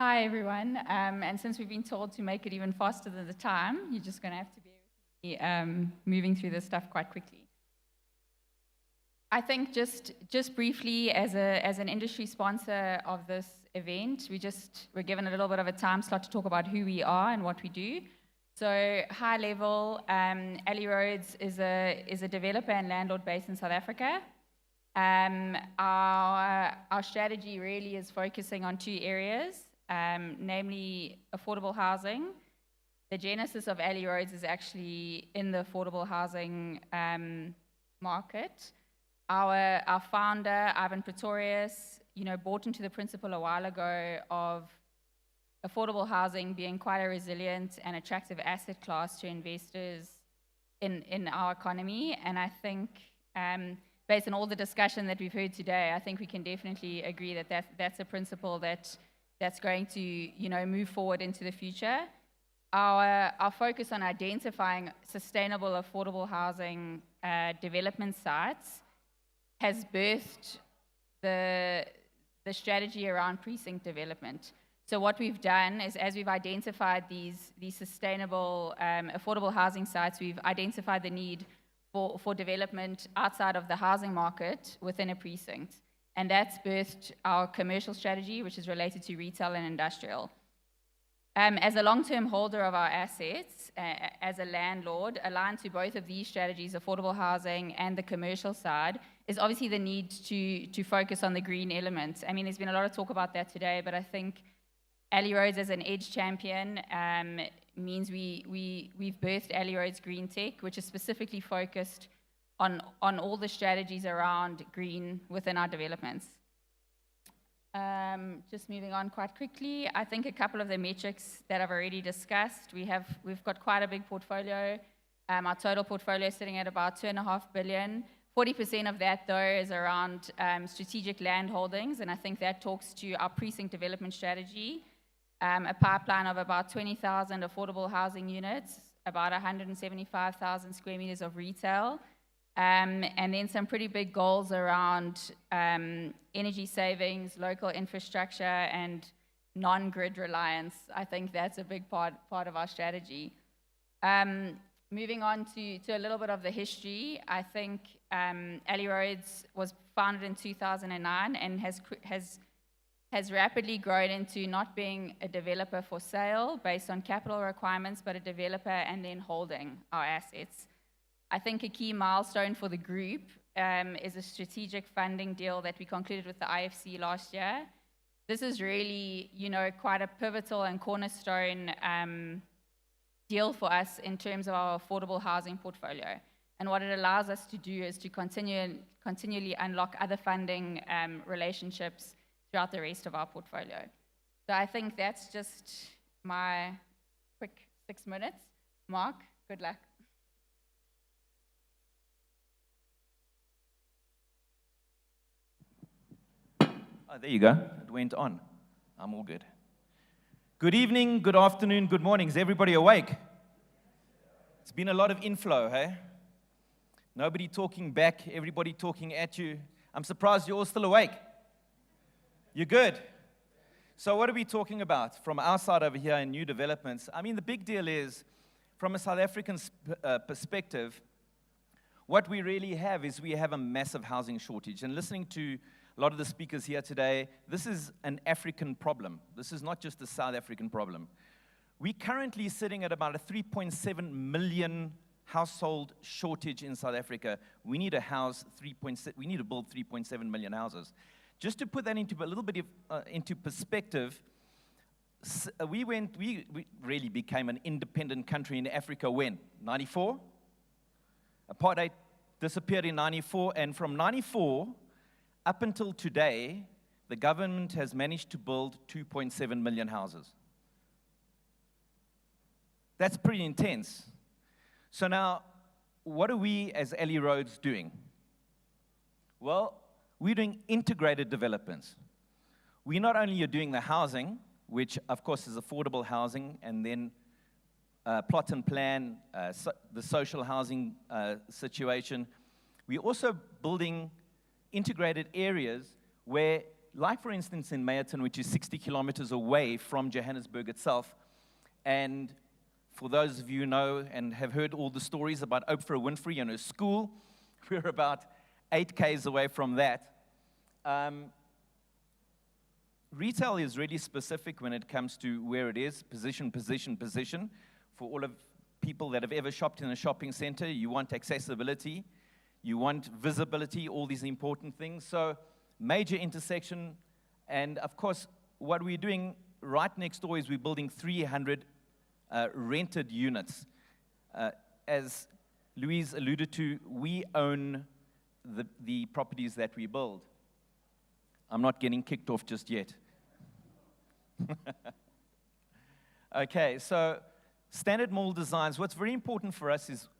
Hi, everyone. And since we've been told to make it even faster than the time, you're just going to have to bear with me moving through this stuff quite quickly. I think just briefly, as an industry sponsor of this event, we're given a little bit of a time slot to talk about who we are and what we do. So, high level, ALLEYROADS is a developer and landlord based in South Africa. Our strategy really is focusing on two areas. Namely affordable housing. The genesis of ALLEYROADS is actually in the affordable housing market. Our founder, Ivan Pretorius, bought into the principle a while ago of affordable housing being quite a resilient and attractive asset class to investors in our economy. And I think, based on all the discussion that we've heard today, I think we can definitely agree that that's a principle that's going to, move forward into the future. Our focus on identifying sustainable, affordable housing development sites has birthed the strategy around precinct development. So what we've done is, as we've identified these sustainable, affordable housing sites, we've identified the need for development outside of the housing market within a precinct. And that's birthed our commercial strategy, which is related to retail and industrial. As a long-term holder of our assets, as a landlord, aligned to both of these strategies, affordable housing and the commercial side, is obviously the need to focus on the green element. I mean, there's been a lot of talk about that today, but I think ALLEYROADS as an edge champion means we've birthed ALLEYROADS Green Tech, which is specifically focused on all the strategies around green within our developments. Just moving on quite quickly, I think a couple of the metrics that I've already discussed. We've got quite a big portfolio. Our total portfolio is sitting at about 2.5 billion. 40% of that, though, is around strategic land holdings, and I think that talks to our precinct development strategy. A pipeline of about 20,000 affordable housing units, about 175,000 square meters of retail, and then some pretty big goals around energy savings, local infrastructure, and non-grid reliance. I think that's a big part of our strategy. Moving on to a little bit of the history, I think ALLEYROADS was founded in 2009 and has rapidly grown into not being a developer for sale based on capital requirements, but a developer and then holding our assets. I think a key milestone for the group is a strategic funding deal that we concluded with the IFC last year. This is really, quite a pivotal and cornerstone deal for us in terms of our affordable housing portfolio. And what it allows us to do is to continually unlock other funding relationships throughout the rest of our portfolio. So I think that's just my quick 6 minutes. Mark, good luck. Oh, there you go. It went on. I'm all good. Good evening, good afternoon, good morning. Is everybody awake? It's been a lot of inflow, hey? Nobody talking back, everybody talking at you. I'm surprised you're all still awake. You're good. So what are we talking about from our side over here in new developments? I mean, the big deal is, from a South African perspective, what we really have is we have a massive housing shortage. And listening to a lot of the speakers here today, this is an African problem. This is not just a South African problem. We're currently sitting at about a 3.7 million household shortage in South Africa. We need to build 3.7 million houses. Just to put that into a little bit into perspective, we really became an independent country in Africa when? 94? Apartheid disappeared in 94, and from 94 up until today, the government has managed to build 2.7 million houses. That's pretty intense. So now, what are we as ALLEYROADS doing? Well, we're doing integrated developments. We not only are doing the housing, which of course is affordable housing, and then plot and plan, the social housing situation. We're also building integrated areas where like for instance in Meyerton, which is 60 kilometers away from Johannesburg itself, and for those of you who know and have heard all the stories about Oprah Winfrey and her school, we're about 8 Ks away from that. Retail is really specific when it comes to where it is, position, position, position. For all of people that have ever shopped in a shopping center, you want accessibility, you want visibility, all these important things. So major intersection, and of course, what we're doing right next door is we're building 300 rented units. As Louise alluded to, we own the properties that we build. I'm not getting kicked off just yet. Okay, so standard mall designs. What's very important for us is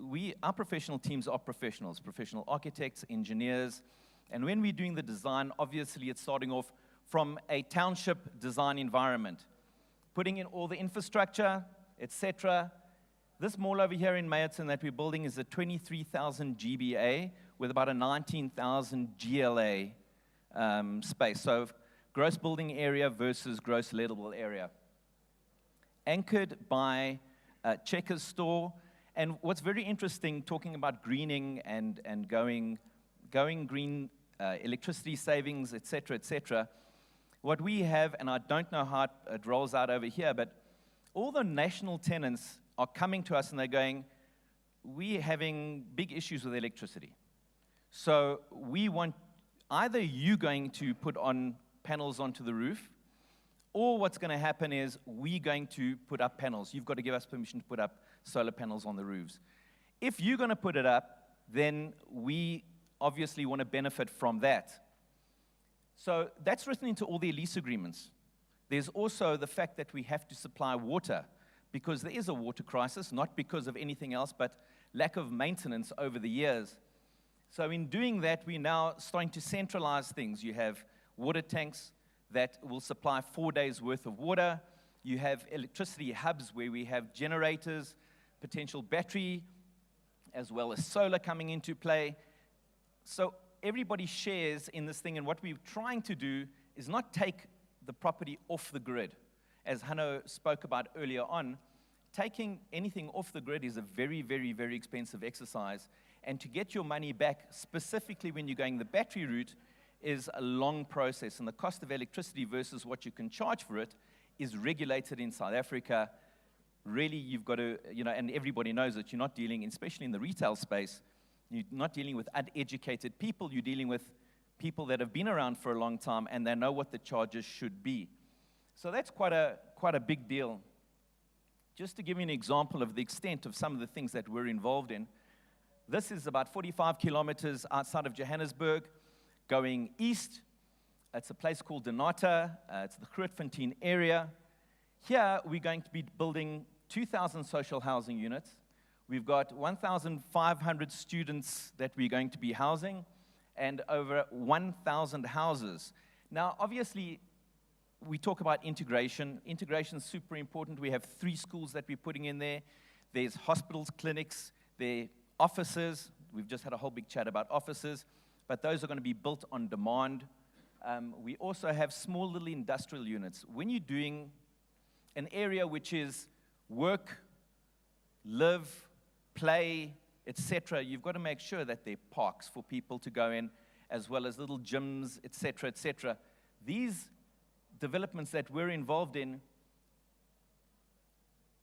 our professional teams are professionals, professional architects, engineers, and when we're doing the design, obviously it's starting off from a township design environment, putting in all the infrastructure, etc. This mall over here in Meyerton that we're building is a 23,000 GBA with about a 19,000 GLA space. So gross building area versus gross lettable area. Anchored by Checkers store. And what's very interesting, talking about greening and going green, electricity savings, etc., what we have, and I don't know how it rolls out over here, but all the national tenants are coming to us and they're going, we're having big issues with electricity. So we want either you going to put on panels onto the roof, or what's going to happen is we're going to put up panels. You've got to give us permission to put up solar panels on the roofs. If you're going to put it up, then we obviously want to benefit from that. So that's written into all the lease agreements. There's also the fact that we have to supply water, because there is a water crisis, not because of anything else, but lack of maintenance over the years. So in doing that, we're now starting to centralize things. You have water tanks that will supply 4 days' worth of water. You have electricity hubs where we have generators, potential battery, as well as solar coming into play. So everybody shares in this thing, and what we're trying to do is not take the property off the grid. As Hanno spoke about earlier on, taking anything off the grid is a very, very, very expensive exercise. And to get your money back, specifically when you're going the battery route, is a long process. And the cost of electricity versus what you can charge for it is regulated in South Africa. Really, you've got to, and everybody knows that you're not dealing, especially in the retail space, you're not dealing with uneducated people, you're dealing with people that have been around for a long time and they know what the charges should be. So that's quite a big deal. Just to give you an example of the extent of some of the things that we're involved in, this is about 45 kilometers outside of Johannesburg, going east. It's a place called Donata. It's the Grootfontein area. Here, we're going to be building 2,000 social housing units. We've got 1,500 students that we're going to be housing, and over 1,000 houses. Now, obviously, we talk about integration. Integration is super important. We have 3 schools that we're putting in there. There's hospitals, clinics, there are offices. We've just had a whole big chat about offices, but those are going to be built on demand. We also have small little industrial units. When you're doing an area which is work, live, play, etc., you've got to make sure that there are parks for people to go in, as well as little gyms, etc., etc. These developments that we're involved in,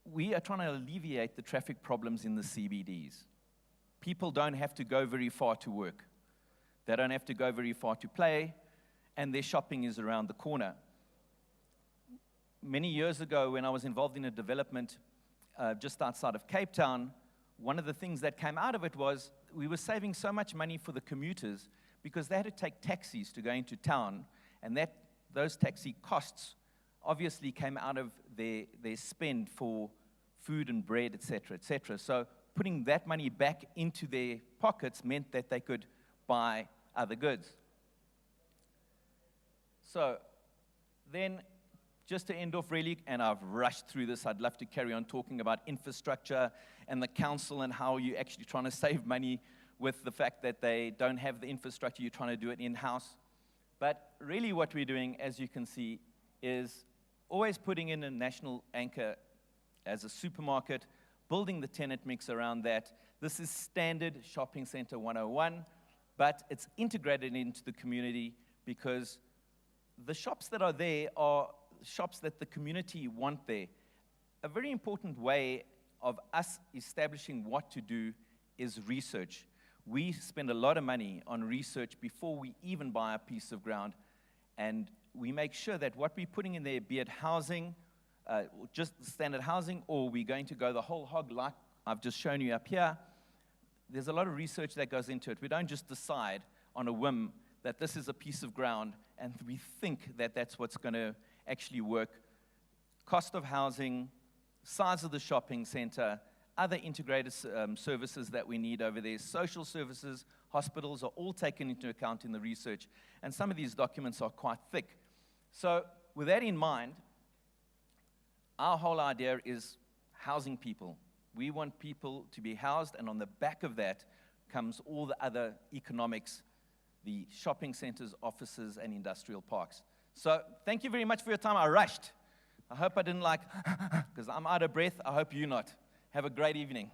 we are trying to alleviate the traffic problems in the CBDs. People don't have to go very far to work. They don't have to go very far to play, and their shopping is around the corner. Many years ago, when I was involved in a development just outside of Cape Town, one of the things that came out of it was we were saving so much money for the commuters because they had to take taxis to go into town, and those taxi costs obviously came out of their spend for food and bread, etc., etc. So putting that money back into their pockets meant that they could buy other goods. So then, just to end off really, and I've rushed through this, I'd love to carry on talking about infrastructure and the council and how you're actually trying to save money with the fact that they don't have the infrastructure, you're trying to do it in-house. But really what we're doing, as you can see, is always putting in a national anchor as a supermarket, building the tenant mix around that. This is standard shopping center 101, but it's integrated into the community because the shops that are there are shops that the community want there. A very important way of us establishing what to do is research. We spend a lot of money on research before we even buy a piece of ground, and we make sure that what we're putting in there, be it housing, just standard housing, or we're going to go the whole hog like I've just shown you up here, there's a lot of research that goes into it. We don't just decide on a whim that this is a piece of ground and we think that that's what's going to actually work. Cost of housing, size of the shopping center, other integrated services that we need over there, social services, hospitals are all taken into account in the research. And some of these documents are quite thick. So with that in mind, our whole idea is housing people. We want people to be housed, and on the back of that comes all the other economics, the shopping centers, offices, and industrial parks. So thank you very much for your time. I rushed. I hope I didn't because I'm out of breath. I hope you're not. Have a great evening.